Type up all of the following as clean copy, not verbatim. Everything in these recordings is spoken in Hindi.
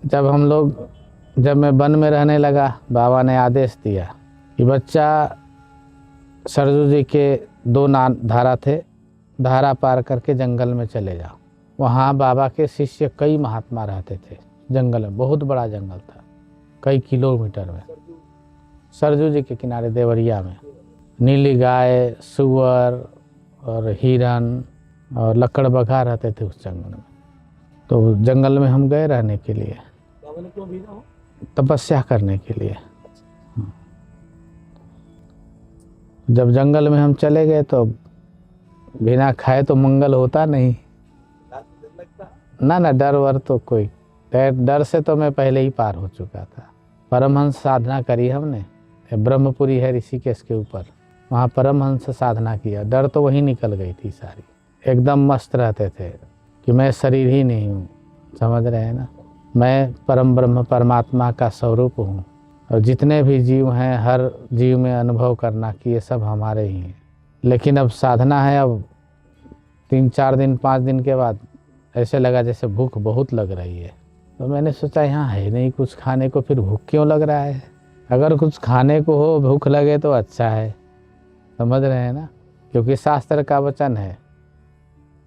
जब मैं वन में रहने लगा, बाबा ने आदेश दिया कि बच्चा सरजू जी के 2 धारा थे, धारा पार करके जंगल में चले जाओ। वहाँ बाबा के शिष्य कई महात्मा रहते थे जंगल में, बहुत बड़ा जंगल था, कई किलोमीटर में, सरजू जी के किनारे देवरिया में। नीली गाय, सुअर और हिरन और लकड़बग्घा रहते थे उस जंगल में। तो जंगल में हम गए रहने के लिए, तपस्या करने के लिए। जब जंगल में हम चले गए तो बिना खाए तो मंगल होता नहीं ना। डर वर तो कोई, डर से तो मैं पहले ही पार हो चुका था। परमहंस साधना करी हमने, ब्रह्मपुरी है ऋषिकेश के ऊपर, वहाँ परमहंस साधना किया। डर तो वहीं निकल गई थी सारी, एकदम मस्त रहते थे कि मैं शरीर ही नहीं हूँ, समझ रहे हैं ना। मैं परम ब्रह्म परमात्मा का स्वरूप हूँ और जितने भी जीव हैं, हर जीव में अनुभव करना कि ये सब हमारे ही हैं। लेकिन अब साधना है, अब 3-4 दिन 5 दिन के बाद ऐसे लगा जैसे भूख बहुत लग रही है। तो मैंने सोचा यहाँ है नहीं कुछ खाने को, फिर भूख क्यों लग रहा है। अगर कुछ खाने को हो, भूख लगे तो अच्छा है, समझ रहे हैं ना। क्योंकि शास्त्र का वचन है,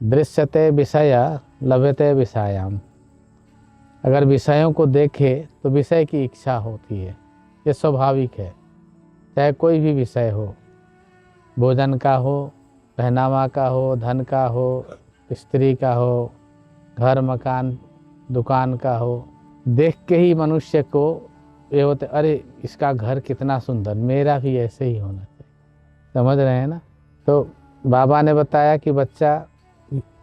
दृश्यते विषय लभते विषयाम। अगर विषयों को देखे तो विषय की इच्छा होती है, ये स्वाभाविक है। चाहे कोई भी विषय हो, भोजन का हो, पहनावा का हो, धन का हो, स्त्री का हो, घर मकान दुकान का हो, देख के ही मनुष्य को ये होते, अरे इसका घर कितना सुंदर, मेरा भी ऐसे ही होना चाहिए, समझ रहे हैं ना। तो बाबा ने बताया कि बच्चा,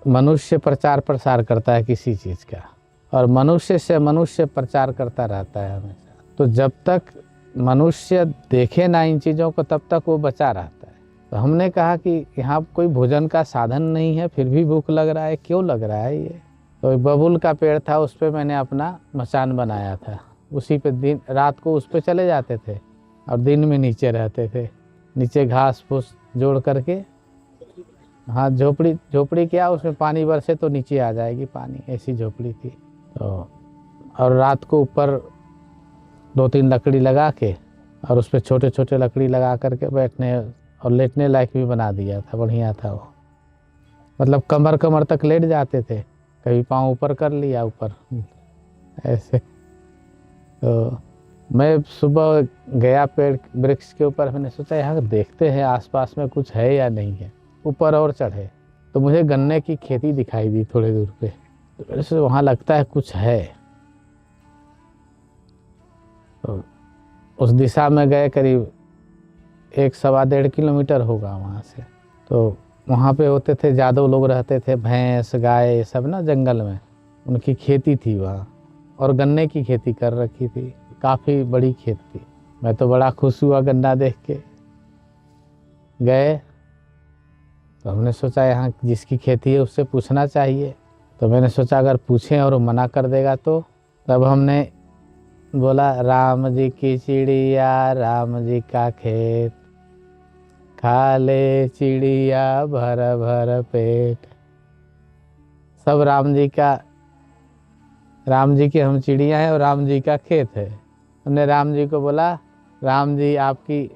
मनुष्य प्रचार प्रसार करता है किसी चीज़ का, और मनुष्य से मनुष्य प्रचार करता रहता है हमेशा। तो जब तक मनुष्य देखे ना इन चीज़ों को, तब तक वो बचा रहता है। तो हमने कहा कि यहाँ कोई भोजन का साधन नहीं है, फिर भी भूख लग रहा है, क्यों लग रहा है ये। तो बबूल का पेड़ था, उस पर मैंने अपना मचान बनाया था। उसी पे दिन रात को उस पे चले जाते थे और दिन में नीचे रहते थे, नीचे घास फूस जोड़ करके। हाँ, झोपड़ी क्या, उसमें पानी बरसे तो नीचे आ जाएगी पानी, ऐसी झोपड़ी थी। तो और रात को ऊपर 2-3 लकड़ी लगा के और उस पर छोटे छोटे लकड़ी लगा करके बैठने और लेटने लायक भी बना दिया था, बढ़िया था वो। मतलब कमर तक लेट जाते थे, कभी पाँव ऊपर कर लिया ऊपर ऐसे। तो मैं सुबह गया पेड़ वृक्ष के ऊपर, मैंने सोचा यहाँ देखते हैं आसपास में कुछ है या नहीं है। ऊपर और चढ़े तो मुझे गन्ने की खेती दिखाई दी थोड़ी दूर पे। तो मेरे से वहाँ लगता है कुछ है। तो उस दिशा में गए, करीब 1-1.25 किलोमीटर होगा वहाँ से। तो वहाँ पे होते थे यादव लोग रहते थे, भैंस गाय ये सब ना जंगल में, उनकी खेती थी वहाँ, और गन्ने की खेती कर रखी थी, काफ़ी बड़ी खेत थी। मैं तो बड़ा खुश हुआ गन्ना देख के। गए तो हमने सोचा यहाँ जिसकी खेती है उससे पूछना चाहिए। तो मैंने सोचा अगर पूछें और वो मना कर देगा तो, तब हमने बोला, राम जी की चिड़िया राम जी का खेत, खा ले चिड़िया भर भर पेट। सब राम जी के हम चिड़िया हैं और राम जी का खेत है। हमने राम जी को बोला, राम जी आपके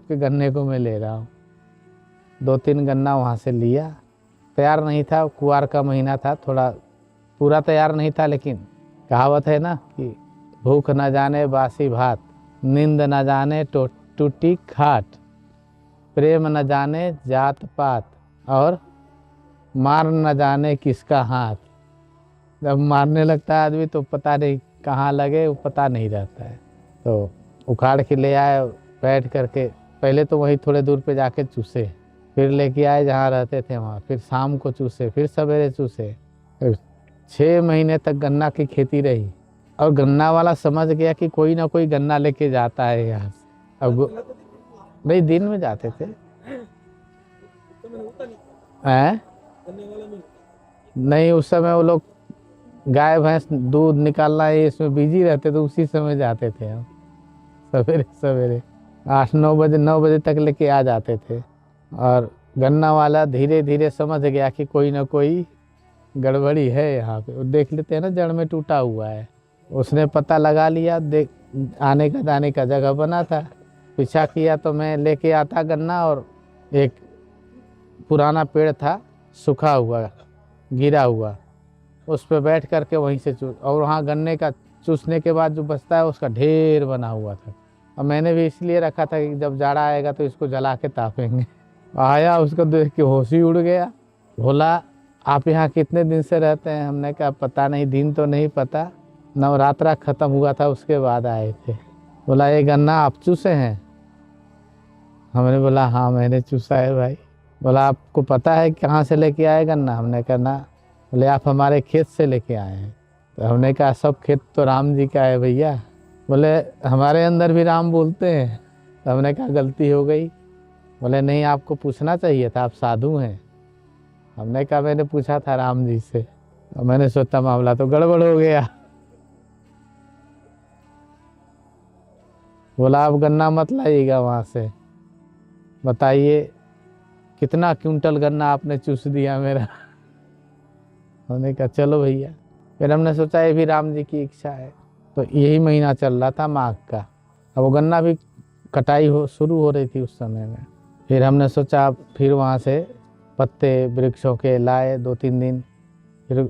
गन्ने को मैं ले रहा हूँ। 2-3 गन्ना वहाँ से लिया, तैयार नहीं था, कुआर का महीना था, थोड़ा पूरा तैयार नहीं था। लेकिन कहावत है ना कि भूख न जाने बासी भात, नींद न जाने टूटी खाट, प्रेम न जाने जात पात, और मार न जाने किसका हाथ। जब मारने लगता है आदमी तो पता नहीं कहाँ लगे, वो पता नहीं रहता है। तो उखाड़ के ले आए, बैठ करके पहले तो वहीं थोड़े दूर पे जाके चूसे, फिर लेके आए जहाँ रहते थे वहाँ, फिर शाम को चूसे, फिर सवेरे चूसे। 6 महीने तक गन्ना की खेती रही, और गन्ना वाला समझ गया कि कोई ना कोई गन्ना लेके जाता है यहाँ से। अब नहीं, दिन में जाते थे। नहीं, उस समय वो लोग गाय भैंस दूध निकालना है इसमें बिजी रहते, तो उसी समय जाते थे हम, सवेरे सवेरे 8-9 बजे 9 बजे तक लेके आ जाते थे। और गन्ना वाला धीरे धीरे समझ गया कि कोई ना कोई गड़बड़ी है यहाँ पे। वो देख लेते हैं ना, जड़ में टूटा हुआ है, उसने पता लगा लिया, देख आने का दाने का जगह बना था। पीछा किया तो मैं लेके आता गन्ना, और एक पुराना पेड़ था सूखा हुआ गिरा हुआ, उस पर बैठ करके वहीं से चूस, और वहाँ गन्ने का चूसने के बाद जो बचता है उसका ढेर बना हुआ था। और मैंने भी इसलिए रखा था कि जब जाड़ा आएगा तो इसको जला के तापेंगे। आया, उसको देख के होश ही उड़ गया। बोला आप यहाँ कितने दिन से रहते हैं? हमने कहा पता नहीं, दिन तो नहीं पता, नवरात्रा खत्म हुआ था उसके बाद आए थे। बोला ये गन्ना आप चूसे हैं? हमने बोला हाँ मैंने चूसा है भाई। बोला आपको पता है कहाँ से लेके आए गन्ना? हमने कहा ना। बोले आप हमारे खेत से लेके आए हैं। तो हमने कहा सब खेत तो राम जी का है भैया। बोले हमारे अंदर भी राम बोलते हैं। तो हमने कहा गलती हो गई। बोले नहीं, आपको पूछना चाहिए था, आप साधु हैं। हमने कहा मैंने पूछा था राम जी से, और मैंने सोचा मामला तो गड़बड़ हो गया। बोला आप गन्ना मत लाइएगा वहाँ से, बताइए कितना क्विंटल गन्ना आपने चूस दिया मेरा। हमने कहा चलो भैया। फिर हमने सोचा ये भी राम जी की इच्छा है। तो यही महीना चल रहा था माघ का, अब वो गन्ना भी कटाई शुरू हो रही थी उस समय में। फिर हमने सोचा फिर वहाँ से पत्ते वृक्षों के लाए 2-3 दिन। फिर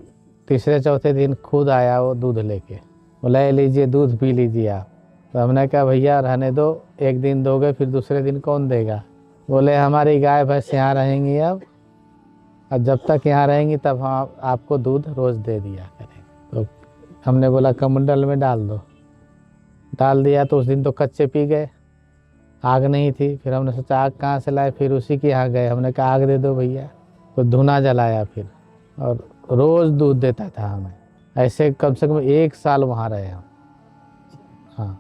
तीसरे चौथे दिन खुद आया वो दूध लेके। बोला ले लीजिए दूध पी लीजिए आप। तो हमने कहा भैया रहने दो, एक दिन दोगे फिर दूसरे दिन कौन देगा? बोले हमारी गाय भैंस यहाँ रहेंगी अब, और जब तक यहाँ रहेंगी तब हम आपको दूध रोज़ दे दिया करेंगे। तो हमने बोला कमंडल में डाल दो। डाल दिया तो उस दिन तो कच्चे पी गए, आग नहीं थी। फिर हमने सोचा आग कहाँ से लाए, फिर उसी के यहाँ गए। हमने कहा आग दे दो भैया। तो धुना जलाया फिर, और रोज़ दूध देता था हमें। ऐसे कम से कम 1 साल वहाँ रहे हम। हाँ,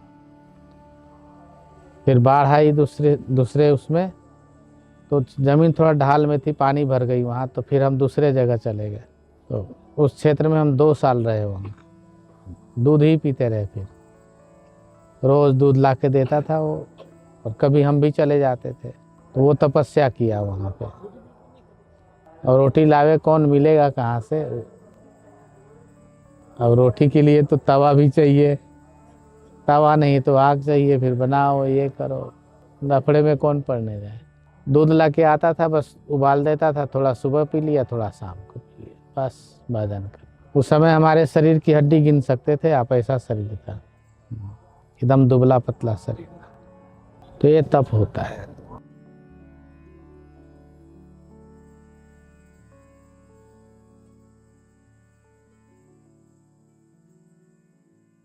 फिर बाढ़ आई दूसरे उसमें, तो ज़मीन थोड़ा ढाल में थी, पानी भर गई वहाँ। तो फिर हम दूसरे जगह चले गए। तो उस क्षेत्र में हम 2 साल रहे वहाँ, दूध ही पीते रहे। फिर रोज़ दूध ला के देता था वो, और कभी हम भी चले जाते थे। तो वो तपस्या किया वहाँ पे। और रोटी लावे कौन, मिलेगा कहाँ से? अब रोटी के लिए तो तवा भी चाहिए, तवा नहीं तो आग चाहिए, फिर बनाओ ये करो, लफड़े में कौन पड़ने जाए। दूध ला के आता था, बस उबाल देता था, थोड़ा सुबह पी लिया, थोड़ा शाम को पी लिया, बस भजन कर। उस समय हमारे शरीर की हड्डी गिन सकते थे आप, ऐसा शरीर था, एकदम दुबला पतला शरीर। तो ये तप होता है।